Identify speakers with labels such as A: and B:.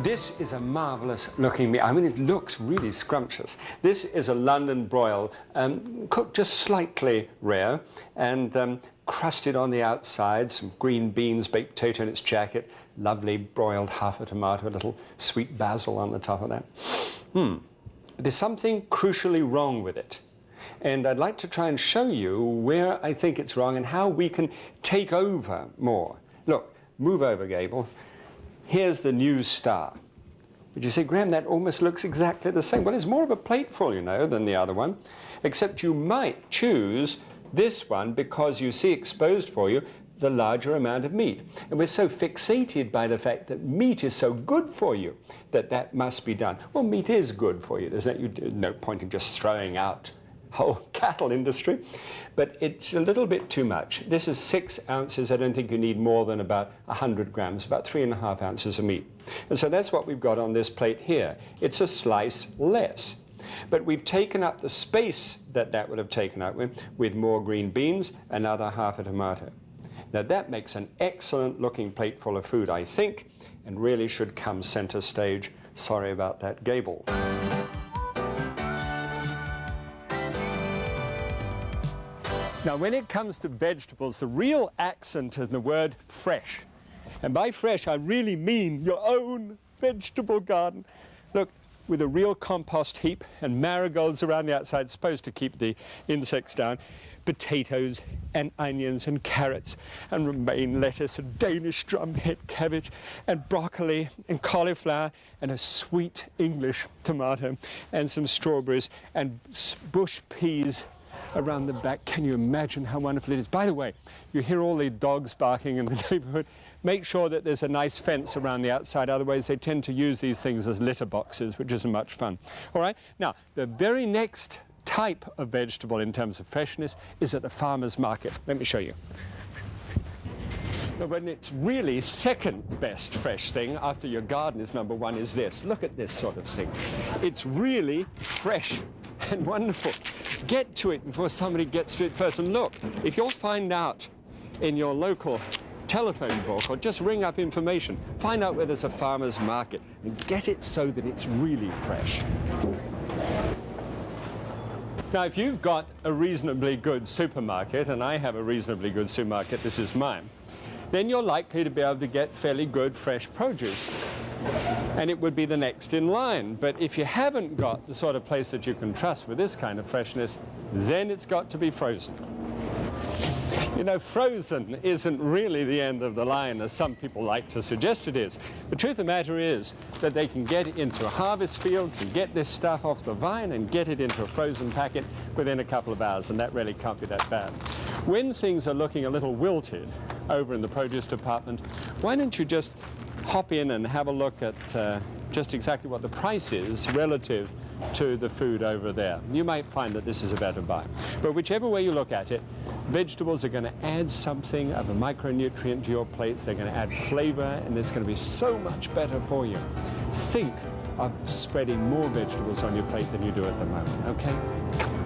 A: This is a marvellous looking meat. I mean, it looks really scrumptious. This is a London broil, cooked just slightly rare and crusted on the outside, some green beans, baked potato in its jacket, lovely broiled half a tomato, a little sweet basil on the top of that. But there's something crucially wrong with it. And I'd like to try and show you where I think it's wrong and how we can take over more. Look, move over, Gable. Here's the News Star. Would you say, Graham, that almost looks exactly the same? Well, it's more of a plateful, you know, than the other one, except you might choose this one because you see exposed for you the larger amount of meat. And we're so fixated by the fact that meat is so good for you that that must be done. Well, meat is good for you. There's no point in just throwing out whole cattle industry, but it's a little bit too much. This is 6 ounces. I don't think you need more than about 100 grams, about 3.5 ounces of meat. And so that's what we've got on this plate here. It's a slice less. But we've taken up the space that that would have taken up with more green beans, another half a tomato. Now that makes an excellent looking plate full of food, I think, and really should come center stage. Sorry about that, Gable. Now, when it comes to vegetables, the real accent is the word fresh. And by fresh, I really mean your own vegetable garden. Look, with a real compost heap and marigolds around the outside, supposed to keep the insects down, potatoes and onions and carrots and romaine lettuce and Danish drumhead cabbage and broccoli and cauliflower and a sweet English tomato and some strawberries and bush peas around the back. Can you imagine how wonderful it is? By the way, you hear all the dogs barking in the neighborhood. Make sure that there's a nice fence around the outside, otherwise they tend to use these things as litter boxes, which isn't much fun. All right, now the very next type of vegetable in terms of freshness is at the farmer's market. Let me show you. Now, when it's really second best fresh thing after your garden is number one is this. Look at this sort of thing. It's really fresh and wonderful. Get to it before somebody gets to it first. And look, if you'll find out in your local telephone book or just ring up information, find out where there's a farmer's market and get it so that it's really fresh. Now, if you've got a reasonably good supermarket, and I have a reasonably good supermarket, this is mine, then you're likely to be able to get fairly good fresh produce. And it would be the next in line. But if you haven't got the sort of place that you can trust with this kind of freshness, then it's got to be frozen. You know, frozen isn't really the end of the line, as some people like to suggest it is. The truth of the matter is that they can get it into harvest fields and get this stuff off the vine and get it into a frozen packet within a couple of hours, and that really can't be that bad. When things are looking a little wilted over in the produce department, why don't you just hop in and have a look at just exactly what the price is relative to the food over there. You might find that this is a better buy. But whichever way you look at it, vegetables are going to add something of a micronutrient to your plates. They're going to add flavor, and it's going to be so much better for you. Think of spreading more vegetables on your plate than you do at the moment, okay?